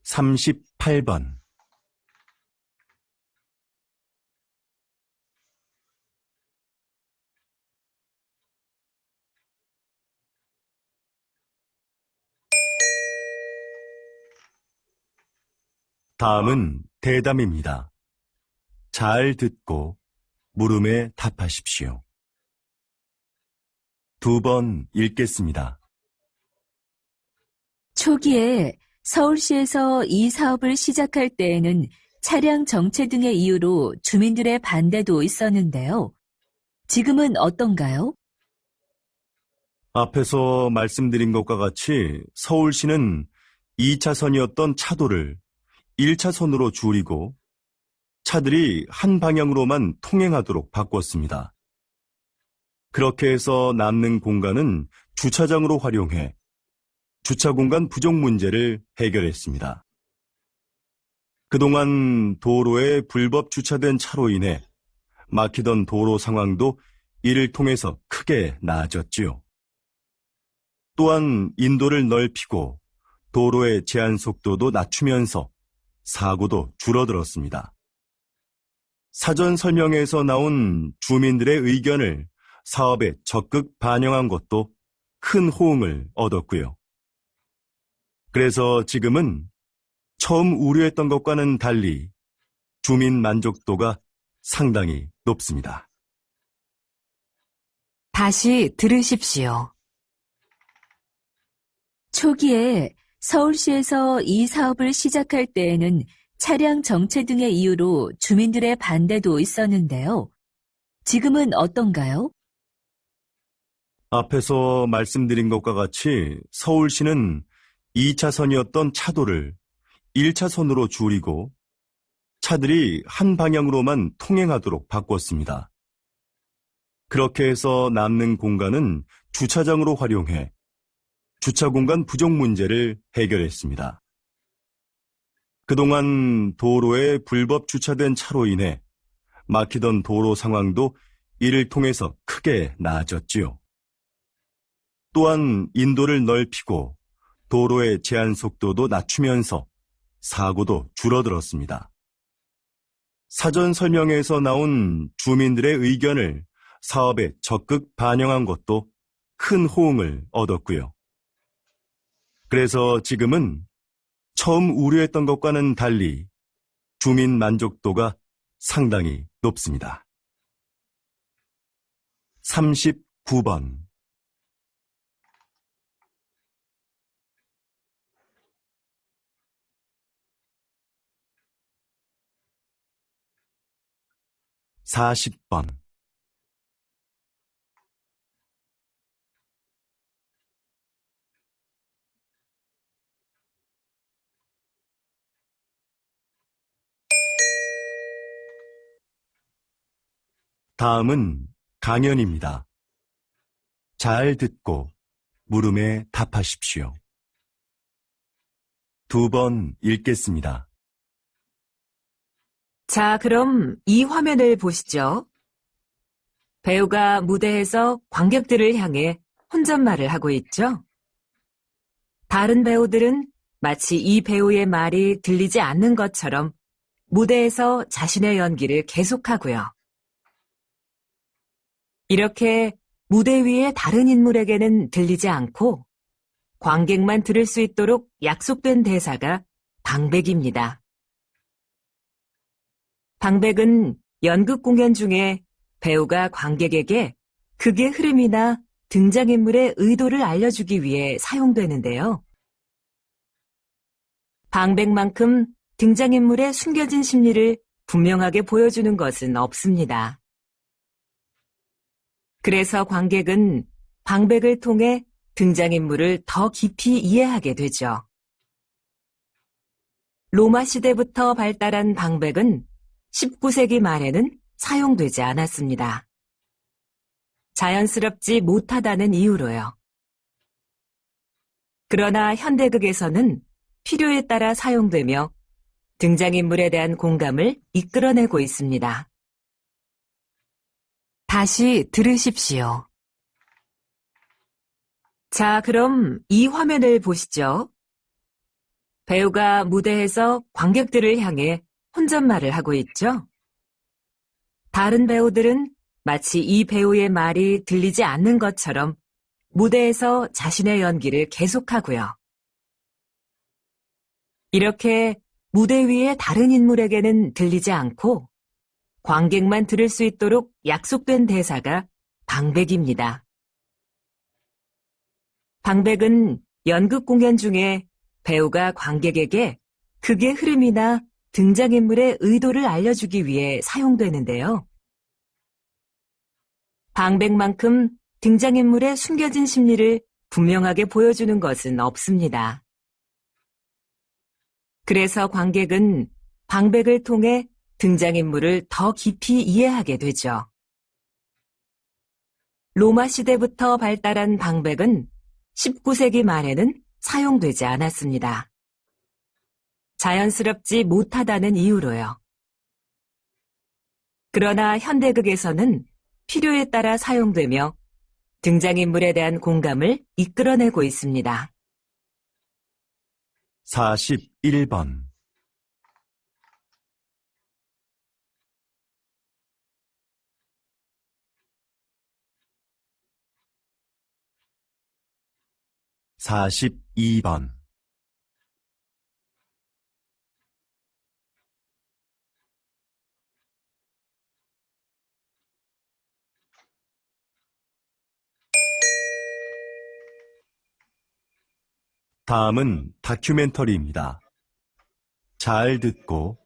Speaker 2: (38번) 다음은 대담입니다. 잘 듣고 물음에 답하십시오. 2번 읽겠습니다.
Speaker 3: 초기에 서울시에서 이 사업을 시작할 때에는 차량 정체 등의 이유로 주민들의 반대도 있었는데요. 지금은 어떤가요?
Speaker 2: 앞에서 말씀드린 것과 같이 서울시는 2차선이었던 차도를 1차선으로 줄이고 차들이 한 방향으로만 통행하도록 바꿨습니다. 그렇게 해서 남는 공간은 주차장으로 활용해 주차 공간 부족 문제를 해결했습니다. 그동안 도로에 불법 주차된 차로 인해 막히던 도로 상황도 이를 통해서 크게 나아졌지요. 또한 인도를 넓히고 도로의 제한 속도도 낮추면서 사고도 줄어들었습니다. 사전 설명회에서 나온 주민들의 의견을 사업에 적극 반영한 것도 큰 호응을 얻었고요. 그래서 지금은 처음 우려했던 것과는 달리 주민 만족도가 상당히 높습니다.
Speaker 1: 다시 들으십시오.
Speaker 3: 초기에 서울시에서 이 사업을 시작할 때에는 차량 정체 등의 이유로 주민들의 반대도 있었는데요. 지금은 어떤가요?
Speaker 2: 앞에서 말씀드린 것과 같이 서울시는 2차선이었던 차도를 1차선으로 줄이고 차들이 한 방향으로만 통행하도록 바꿨습니다. 그렇게 해서 남는 공간은 주차장으로 활용해 주차 공간 부족 문제를 해결했습니다. 그동안 도로에 불법 주차된 차로 인해 막히던 도로 상황도 이를 통해서 크게 나아졌지요. 또한 인도를 넓히고 도로의 제한 속도도 낮추면서 사고도 줄어들었습니다. 사전 설명회에서 나온 주민들의 의견을 사업에 적극 반영한 것도 큰 호응을 얻었고요. 그래서 지금은 처음 우려했던 것과는 달리 주민 만족도가 상당히 높습니다. 39번 40번 다음은 강연입니다. 잘 듣고 물음에 답하십시오. 2번 읽겠습니다.
Speaker 1: 자, 그럼 이 화면을 보시죠. 배우가 무대에서 관객들을 향해 혼잣말을 하고 있죠. 다른 배우들은 마치 이 배우의 말이 들리지 않는 것처럼 무대에서 자신의 연기를 계속하고요. 이렇게 무대 위의 다른 인물에게는 들리지 않고 관객만 들을 수 있도록 약속된 대사가 방백입니다. 방백은 연극 공연 중에 배우가 관객에게 극의 흐름이나 등장인물의 의도를 알려주기 위해 사용되는데요. 방백만큼 등장인물의 숨겨진 심리를 분명하게 보여주는 것은 없습니다. 그래서 관객은 방백을 통해 등장인물을 더 깊이 이해하게 되죠. 로마 시대부터 발달한 방백은 19세기 말에는 사용되지 않았습니다. 자연스럽지 못하다는 이유로요. 그러나 현대극에서는 필요에 따라 사용되며 등장인물에 대한 공감을 이끌어내고 있습니다. 다시 들으십시오. 자, 그럼 이 화면을 보시죠. 배우가 무대에서 관객들을 향해 혼잣말을 하고 있죠. 다른 배우들은 마치 이 배우의 말이 들리지 않는 것처럼 무대에서 자신의 연기를 계속하고요. 이렇게 무대 위의 다른 인물에게는 들리지 않고 관객만 들을 수 있도록 약속된 대사가 방백입니다. 방백은 연극 공연 중에 배우가 관객에게 극의 흐름이나 등장인물의 의도를 알려주기 위해 사용되는데요. 방백만큼 등장인물의 숨겨진 심리를 분명하게 보여주는 것은 없습니다. 그래서 관객은 방백을 통해 등장인물을 더 깊이 이해하게 되죠. 로마 시대부터 발달한 방백은 19세기 말에는 사용되지 않았습니다. 자연스럽지 못하다는 이유로요. 그러나 현대극에서는 필요에 따라 사용되며 등장인물에 대한 공감을 이끌어내고 있습니다.
Speaker 2: 41번. 42번. '다음은 다큐멘터리입니다. 잘 듣고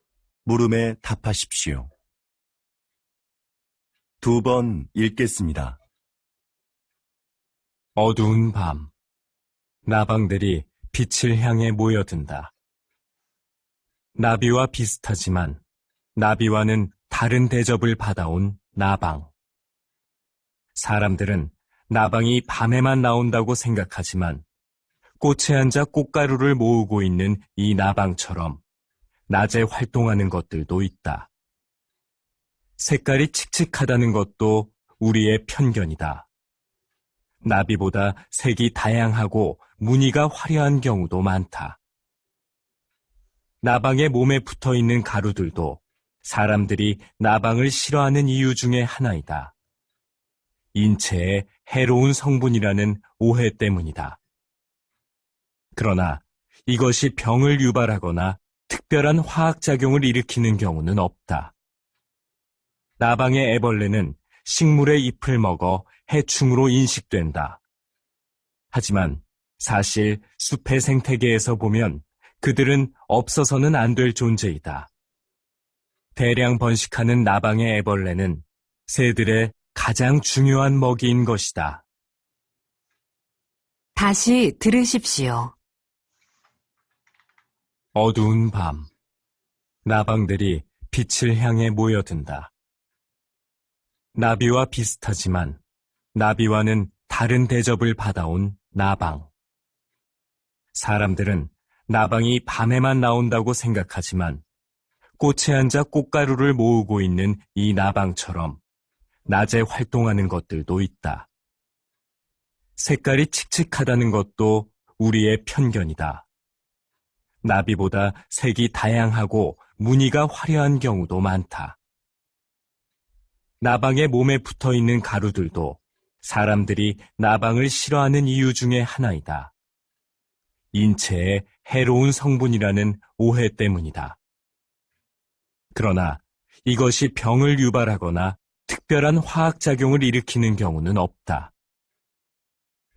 Speaker 2: 물음에 답하십시오. 2번 읽겠습니다.
Speaker 4: 어두운 밤, 나방들이 빛을 향해 모여든다. 나비와 비슷하지만 나비와는 다른 대접을 받아온 나방. 사람들은 나방이 밤에만 나온다고 생각하지만 꽃에 앉아 꽃가루를 모으고 있는 이 나방처럼 낮에 활동하는 것들도 있다. 색깔이 칙칙하다는 것도 우리의 편견이다. 나비보다 색이 다양하고 무늬가 화려한 경우도 많다. 나방의 몸에 붙어 있는 가루들도 사람들이 나방을 싫어하는 이유 중에 하나이다. 인체에 해로운 성분이라는 오해 때문이다. 그러나 이것이 병을 유발하거나 특별한 화학작용을 일으키는 경우는 없다. 나방의 애벌레는 식물의 잎을 먹어 해충으로 인식된다. 하지만 사실 숲의 생태계에서 보면 그들은 없어서는 안 될 존재이다. 대량 번식하는 나방의 애벌레는 새들의 가장 중요한 먹이인 것이다.
Speaker 1: 다시 들으십시오.
Speaker 4: 어두운 밤, 나방들이 빛을 향해 모여든다. 나비와 비슷하지만 나비와는 다른 대접을 받아온 나방. 사람들은 나방이 밤에만 나온다고 생각하지만 꽃에 앉아 꽃가루를 모으고 있는 이 나방처럼 낮에 활동하는 것들도 있다. 색깔이 칙칙하다는 것도 우리의 편견이다. 나비보다 색이 다양하고 무늬가 화려한 경우도 많다. 나방의 몸에 붙어 있는 가루들도 사람들이 나방을 싫어하는 이유 중에 하나이다. 인체에 해로운 성분이라는 오해 때문이다. 그러나 이것이 병을 유발하거나 특별한 화학작용을 일으키는 경우는 없다.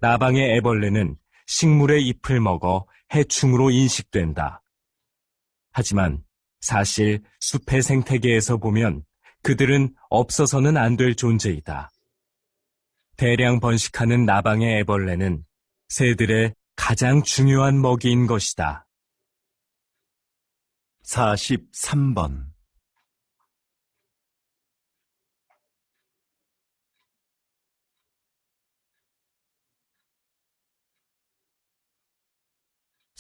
Speaker 4: 나방의 애벌레는 식물의 잎을 먹어 해충으로 인식된다. 하지만 사실 숲의 생태계에서 보면 그들은 없어서는 안 될 존재이다. 대량 번식하는 나방의 애벌레는 새들의 가장 중요한 먹이인 것이다.
Speaker 2: 43번.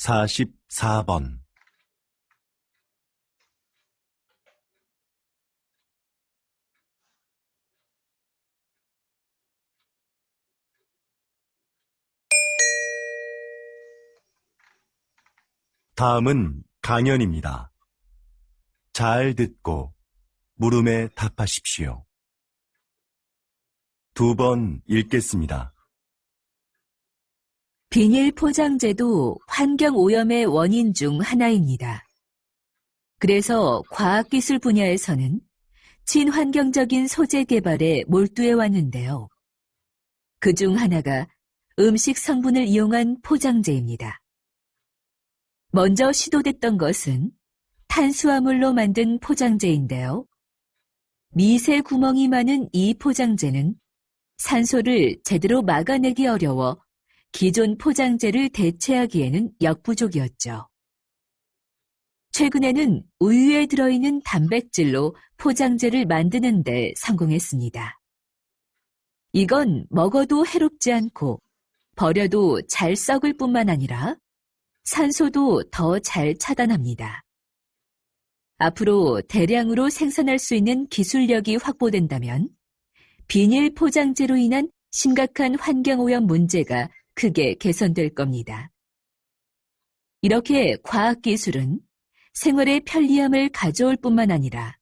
Speaker 2: 44번. '다음은 강연입니다. 잘 듣고 물음에 답하십시오. 2번 읽겠습니다.
Speaker 3: 비닐 포장재도 환경 오염의 원인 중 하나입니다. 그래서 과학기술 분야에서는 친환경적인 소재 개발에 몰두해 왔는데요. 그 중 하나가 음식 성분을 이용한 포장재입니다. 먼저 시도됐던 것은 탄수화물로 만든 포장재인데요. 미세 구멍이 많은 이 포장재는 산소를 제대로 막아내기 어려워 기존 포장재를 대체하기에는 역부족이었죠. 최근에는 우유에 들어있는 단백질로 포장재를 만드는 데 성공했습니다. 이건 먹어도 해롭지 않고 버려도 잘 썩을 뿐만 아니라 산소도 더 잘 차단합니다. 앞으로 대량으로 생산할 수 있는 기술력이 확보된다면 비닐 포장재로 인한 심각한 환경오염 문제가 크게 개선될 겁니다. 이렇게 과학기술은 생활의 편리함을 가져올 뿐만 아니라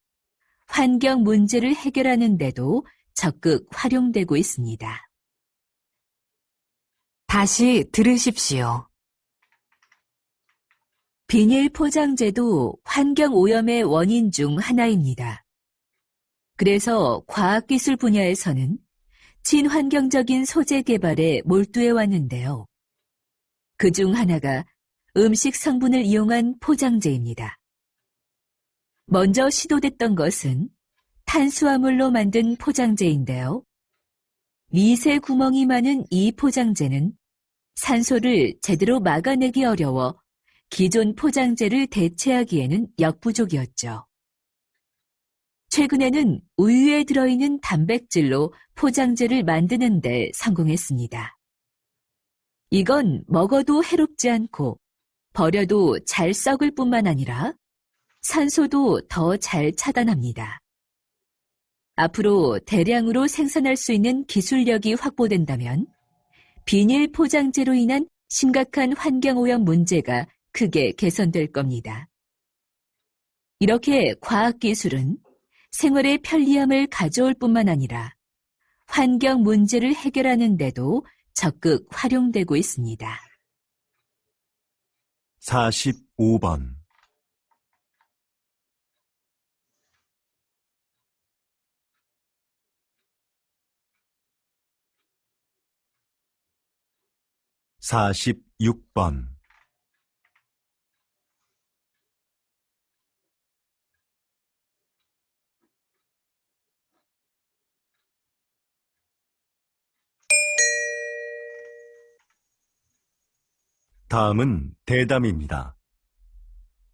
Speaker 3: 환경 문제를 해결하는 데도 적극 활용되고 있습니다.
Speaker 1: 다시 들으십시오.
Speaker 3: 비닐 포장재도 환경오염의 원인 중 하나입니다. 그래서 과학기술 분야에서는 친환경적인 소재 개발에 몰두해 왔는데요. 그 중 하나가 음식 성분을 이용한 포장재입니다. 먼저 시도됐던 것은 탄수화물로 만든 포장재인데요. 미세 구멍이 많은 이 포장재는 산소를 제대로 막아내기 어려워 기존 포장재를 대체하기에는 역부족이었죠. 최근에는 우유에 들어있는 단백질로 포장재를 만드는 데 성공했습니다. 이건 먹어도 해롭지 않고 버려도 잘 썩을 뿐만 아니라 산소도 더 잘 차단합니다. 앞으로 대량으로 생산할 수 있는 기술력이 확보된다면 비닐 포장재로 인한 심각한 환경오염 문제가 크게 개선될 겁니다. 이렇게 과학기술은 생활의 편리함을 가져올 뿐만 아니라 환경 문제를 해결하는 데도 적극 활용되고 있습니다.
Speaker 2: 45번. (46번) 다음은 대담입니다.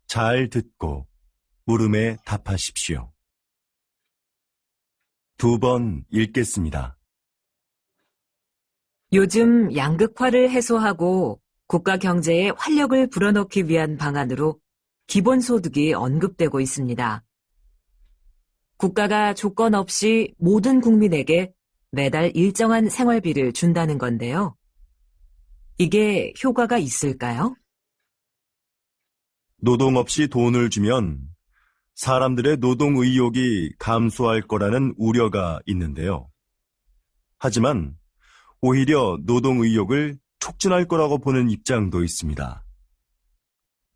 Speaker 2: 잘 듣고 물음에 답하십시오. 2번 읽겠습니다.
Speaker 1: 요즘 양극화를 해소하고 국가 경제에 활력을 불어넣기 위한 방안으로 기본소득이 언급되고 있습니다. 국가가 조건 없이 모든 국민에게 매달 일정한 생활비를 준다는 건데요. 이게 효과가 있을까요?
Speaker 2: 노동 없이 돈을 주면 사람들의 노동 의욕이 감소할 거라는 우려가 있는데요. 하지만 오히려 노동 의욕을 촉진할 거라고 보는 입장도 있습니다.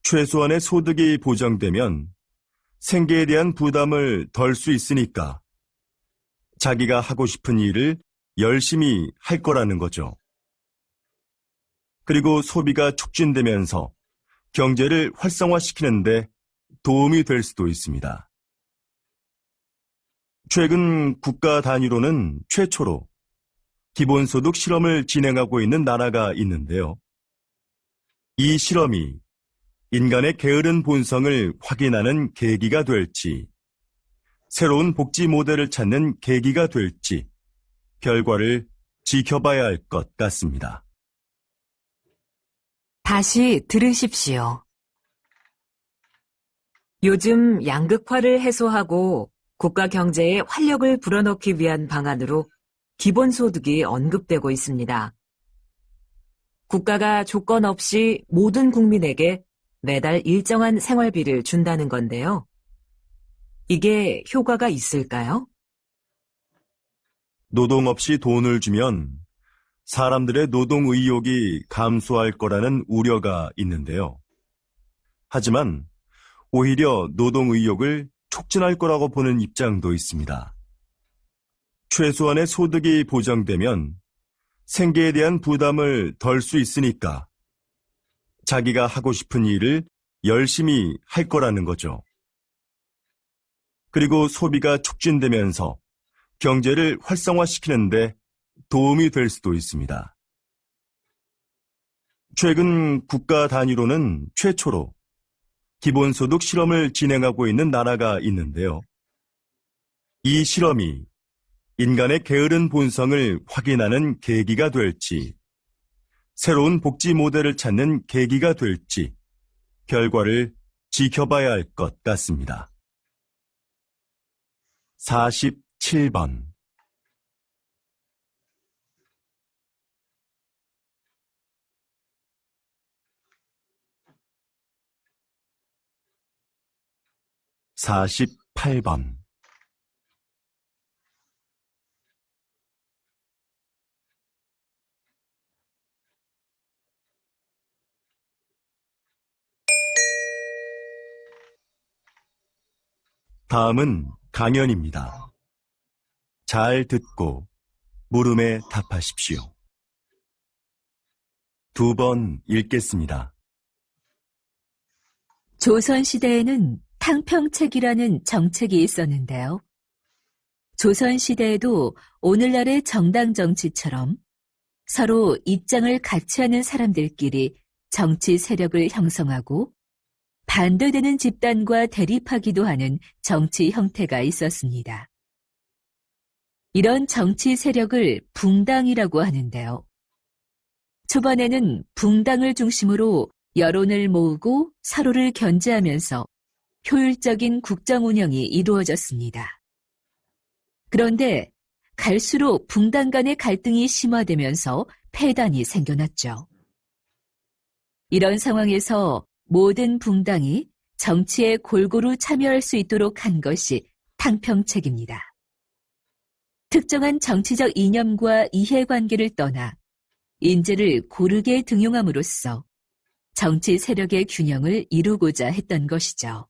Speaker 2: 최소한의 소득이 보장되면 생계에 대한 부담을 덜 수 있으니까 자기가 하고 싶은 일을 열심히 할 거라는 거죠. 그리고 소비가 촉진되면서 경제를 활성화시키는데 도움이 될 수도 있습니다. 최근 국가 단위로는 최초로 기본소득 실험을 진행하고 있는 나라가 있는데요. 이 실험이 인간의 게으른 본성을 확인하는 계기가 될지, 새로운 복지 모델을 찾는 계기가 될지 결과를 지켜봐야 할 것 같습니다.
Speaker 1: 다시 들으십시오. 요즘 양극화를 해소하고 국가 경제에 활력을 불어넣기 위한 방안으로 기본소득이 언급되고 있습니다. 국가가 조건 없이 모든 국민에게 매달 일정한 생활비를 준다는 건데요. 이게 효과가 있을까요?
Speaker 2: 노동 없이 돈을 주면 사람들의 노동 의욕이 감소할 거라는 우려가 있는데요. 하지만 오히려 노동 의욕을 촉진할 거라고 보는 입장도 있습니다. 최소한의 소득이 보장되면 생계에 대한 부담을 덜 수 있으니까 자기가 하고 싶은 일을 열심히 할 거라는 거죠. 그리고 소비가 촉진되면서 경제를 활성화시키는데 도움이 될 수도 있습니다. 최근 국가 단위로는 최초로 기본소득 실험을 진행하고 있는 나라가 있는데요. 이 실험이 인간의 게으른 본성을 확인하는 계기가 될지, 새로운 복지 모델을 찾는 계기가 될지, 결과를 지켜봐야 할 것 같습니다. 47번. (48번) 다음은 강연입니다. 잘 듣고 물음에 답하십시오. 2번 읽겠습니다.
Speaker 3: 조선시대에는 탕평책이라는 정책이 있었는데요. 조선시대에도 오늘날의 정당 정치처럼 서로 입장을 같이 하는 사람들끼리 정치 세력을 형성하고 반대되는 집단과 대립하기도 하는 정치 형태가 있었습니다. 이런 정치 세력을 붕당이라고 하는데요. 초반에는 붕당을 중심으로 여론을 모으고 서로를 견제하면서 효율적인 국정 운영이 이루어졌습니다. 그런데 갈수록 붕당 간의 갈등이 심화되면서 폐단이 생겨났죠. 이런 상황에서 모든 붕당이 정치에 골고루 참여할 수 있도록 한 것이 탕평책입니다. 특정한 정치적 이념과 이해관계를 떠나 인재를 고르게 등용함으로써 정치 세력의 균형을 이루고자 했던 것이죠.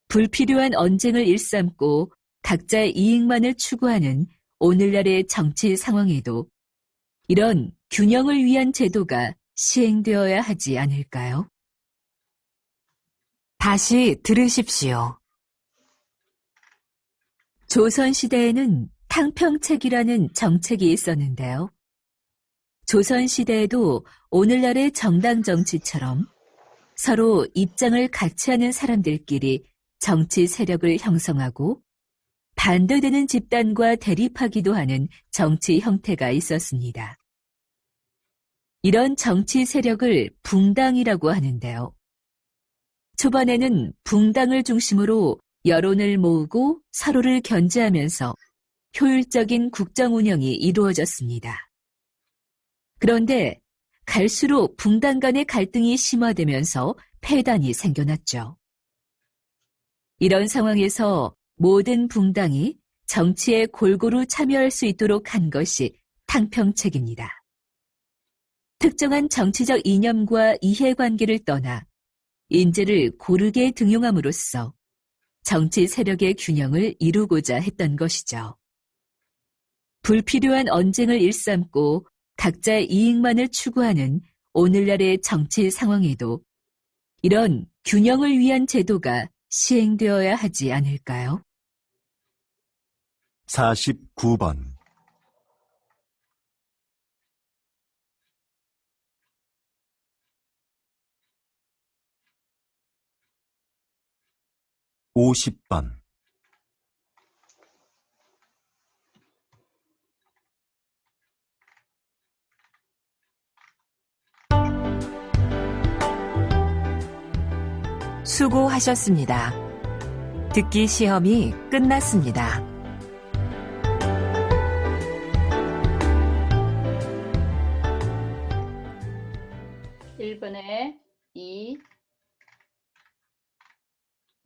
Speaker 3: 불필요한 언쟁을 일삼고 각자의 이익만을 추구하는 오늘날의 정치 상황에도 이런 균형을 위한 제도가 시행되어야 하지 않을까요?
Speaker 1: 다시 들으십시오.
Speaker 3: 조선시대에는 탕평책이라는 정책이 있었는데요. 조선시대에도 오늘날의 정당 정치처럼 서로 입장을 같이 하는 사람들끼리 정치 세력을 형성하고 반대되는 집단과 대립하기도 하는 정치 형태가 있었습니다. 이런 정치 세력을 붕당이라고 하는데요. 초반에는 붕당을 중심으로 여론을 모으고 서로를 견제하면서 효율적인 국정 운영이 이루어졌습니다. 그런데 갈수록 붕당 간의 갈등이 심화되면서 폐단이 생겨났죠. 이런 상황에서 모든 붕당이 정치에 골고루 참여할 수 있도록 한 것이 탕평책입니다. 특정한 정치적 이념과 이해관계를 떠나 인재를 고르게 등용함으로써 정치 세력의 균형을 이루고자 했던 것이죠. 불필요한 언쟁을 일삼고 각자의 이익만을 추구하는 오늘날의 정치 상황에도 이런 균형을 위한 제도가 시행되어야 하지 않을까요?
Speaker 2: 49번. (50번)
Speaker 1: 수고하셨습니다. 듣기 시험이 끝났습니다.
Speaker 5: 일 번에 2,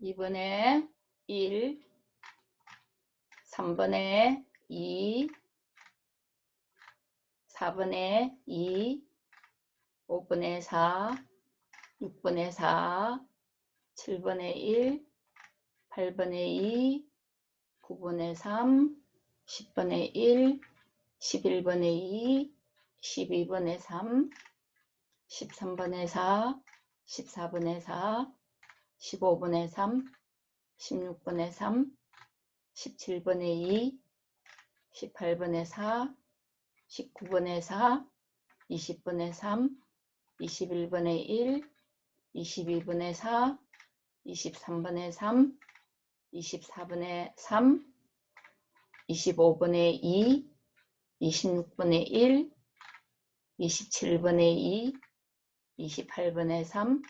Speaker 5: 2번에 1, 3번에 2, 4번에 2, 5번에 4, 6번에 4, 7분의 1, 8분의 2, 9분의 3, 10분의 1, 11분의 2, 12분의 3, 13분의 4, 14분의 4, 15분의 3, 16분의 3, 17분의 2, 18분의 4, 19분의 4, 20분의 3, 21분의 1, 22분의 4, 23분의 3, 24분의 3, 25분의 2, 26분의 1, 27분의 2, 28분의 3,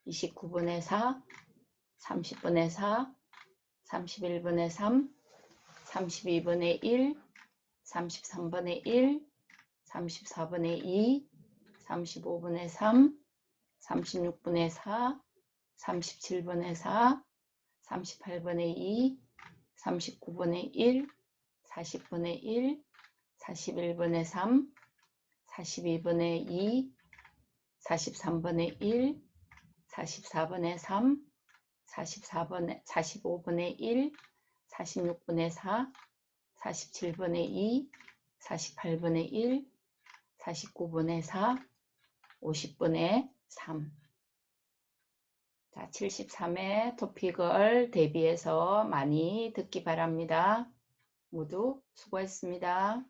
Speaker 5: 29분의 4, 30분의 4, 31분의 3, 32분의 1, 33분의 1, 34분의 2, 35분의 3, 36분의 4, 37분의 4, 38분의 2, 39분의 1, 40분의 1, 41분의 3, 42분의 2, 43분의 1, 44분의 3, 45분의 1, 46분의 4, 47분의 2, 48분의 1, 49분의 4, 50분의 3. 자, 73회 토픽을 대비해서 많이 듣기 바랍니다. 모두 수고했습니다.